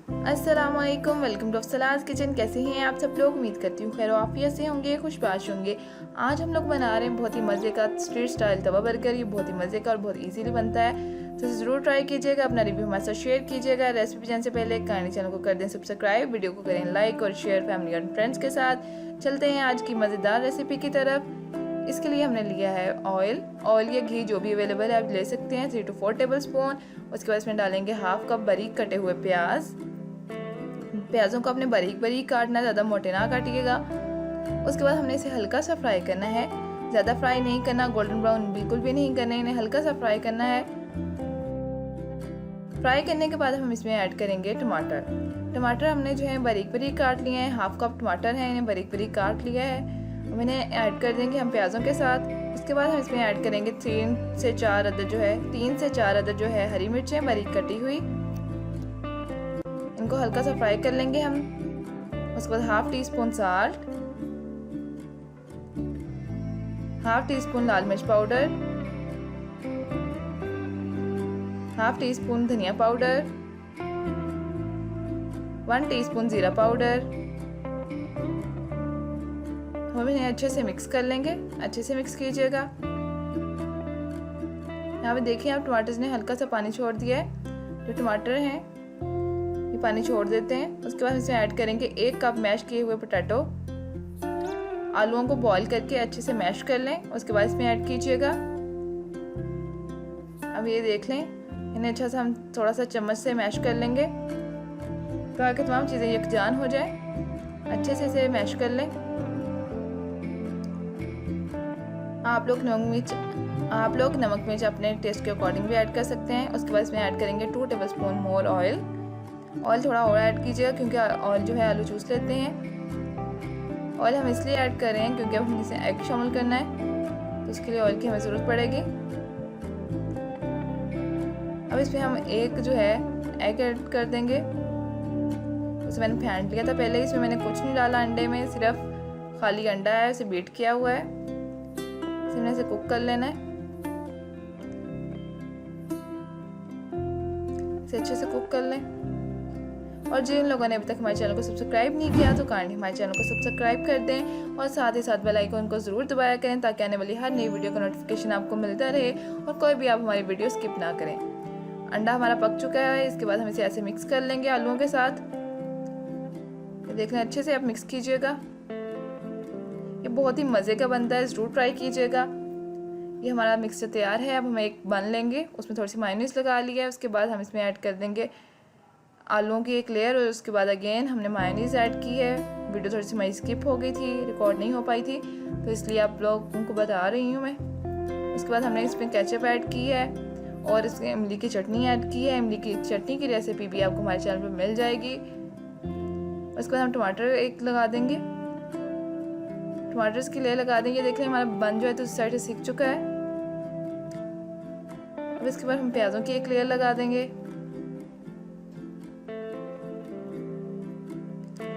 अस्सलामुअलैकुम, welcome to अफसलाज़ kitchen. कैसे हैं आप सब लोग? उम्मीद करती हूँ खैर आफियत से होंगे, खुशबाश होंगे। आज हम लोग बना रहे हैं बहुत ही मज़े का स्ट्रीट स्टाइल तवा बर्गर। ये बहुत ही मज़े का और बहुत इजीली बनता है, तो ज़रूर ट्राई कीजिएगा। अपना रिव्यू हमारे साथ शेयर कीजिएगा। रेसिपी जानने से पहले काइंडली चैनल को कर दें सब्सक्राइब, वीडियो को करें लाइक और शेयर फैमिली और फ्रेंड्स के साथ। चलते हैं आज की मज़ेदार रेसिपी की तरफ। इसके लिए हमने लिया है ऑयल या घी, जो भी अवेलेबल है आप ले सकते हैं, 3 to 4 टेबल स्पून। उसके बाद इसमें डालेंगे हाफ कप बारीक कटे हुए प्याज़ों को आपने बारीक बारीक काटना, ज़्यादा मोटे ना काटिएगा। उसके बाद हमने इसे हल्का सा फ्राई करना है, ज़्यादा फ्राई नहीं करना, गोल्डन ब्राउन बिल्कुल भी नहीं करना है, इन्हें हल्का सा फ्राई करना है। फ्राई करने के बाद हम इसमें ऐड करेंगे टमाटर हमने जो है बारीक बारीक काट लिए हैं। हाफ कप टमाटर है, इन्हें बारीक बारीक काट लिया है। हम इन्हें ऐड कर देंगे हम प्याज़ों के साथ। उसके बाद हम इसमें ऐड करेंगे 3 से 4 अदद जो है हरी मिर्चें बारीक कटी हुई। इनको हल्का सा फ्राई कर लेंगे हम। उसके बाद half teaspoon salt, half teaspoon लाल मिर्च पाउडर, हाफ टी स्पून धनिया पाउडर, 1 टीस्पून जीरा पाउडर। हम इन्हें अच्छे से मिक्स कर लेंगे, अच्छे से मिक्स कीजिएगा। यहाँ पे देखिए आप टमाटर ने हल्का सा पानी छोड़ दिया है। जो टमाटर हैं ये पानी छोड़ देते हैं। उसके बाद इसमें ऐड करेंगे 1 कप मैश किए हुए पोटैटो। आलूओं को बॉईल करके अच्छे से मैश कर लें, उसके बाद इसमें ऐड कीजिएगा। अब ये देख लें, इन्हें अच्छा सा हम थोड़ा सा चम्मच से मैश कर लेंगे ताकि तमाम चीज़ें यकजान हो जाए। अच्छे से इसे मैश कर लें। आप लोग नमक मिर्च अपने टेस्ट के अकॉर्डिंग भी ऐड कर सकते हैं। उसके बाद इसमें ऐड करेंगे 2 टेबल स्पून मोर ऑयल थोड़ा और ऐड कीजिएगा क्योंकि ऑयल जो है आलू चूस लेते हैं। ऑयल हम इसलिए ऐड कर रहे हैं क्योंकि अब हमें इसे एग शामिल करना है, तो इसके लिए ऑयल की हमें ज़रूरत पड़ेगी। अब इसमें हम एक जो है एग ऐड कर देंगे। उसे मैंने फेंट लिया था पहले, इसमें मैंने कुछ नहीं डाला अंडे में, सिर्फ खाली अंडा है, इसे बीट किया हुआ है। इसे इसे कुक कर लेना है, इसे अच्छे से कुक कर लें। और जिन लोगों ने अभी तक हमारे चैनल को सब्सक्राइब नहीं किया तो काइंडली हमारे चैनल को सब्सक्राइब कर दें और साथ ही साथ बेल आइकन को ज़रूर दबाया करें ताकि आने वाली हर नई वीडियो का नोटिफिकेशन आपको मिलता रहे और कोई भी आप हमारी वीडियो स्किप ना करें। अंडा हमारा पक चुका है। इसके बाद हम इसे ऐसे मिक्स कर लेंगे आलूओं के साथ। देख लें, अच्छे से आप मिक्स कीजिएगा। ये बहुत ही मज़े का बनता है, ज़रूर ट्राई कीजिएगा। ये हमारा मिक्सचर तैयार है। अब हम एक बन लेंगे, उसमें थोड़ी सी मायोनीज़ लगा लिया है। उसके बाद हम इसमें ऐड कर देंगे आलूओं की एक लेयर और उसके बाद अगेन हमने मायोनीज़ ऐड की है। वीडियो थोड़ी सी हमारी स्किप हो गई थी, रिकॉर्ड नहीं हो पाई थी, तो इसलिए आप लोगों को बता रही हूँ मैं। उसके बाद हमने इसमें केचप ऐड की है और इसमें इमली की चटनी ऐड की है। इमली की चटनी की रेसिपी भी आपको हमारे चैनल पर मिल जाएगी। उसके बाद हम टमाटर एक लगा देंगे, टमाटर इसकी लेयर लगा देंगे। देख लें हमारा बन जो है तो उस साइड से सीख चुका है। अब इसके बाद हम प्याज़ों की एक लेयर लगा देंगे।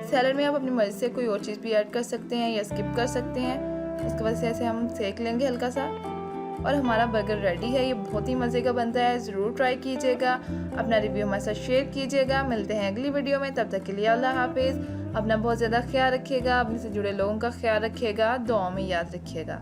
सैलड में आप अपनी मर्ज़ी से कोई और चीज़ भी ऐड कर सकते हैं या स्किप कर सकते हैं। उसके बाद से ऐसे हम सेक लेंगे हल्का सा और हमारा बर्गर रेडी है। ये बहुत ही मज़े का बनता है, ज़रूर ट्राई कीजिएगा। अपना रिव्यू हमारे साथ शेयर कीजिएगा। मिलते हैं अगली वीडियो में, तब तक के लिए अल्लाह हाफिज़। अपना बहुत ज़्यादा ख्याल रखिएगा, अपने से जुड़े लोगों का ख्याल रखिएगा, दुआ में याद रखिएगा।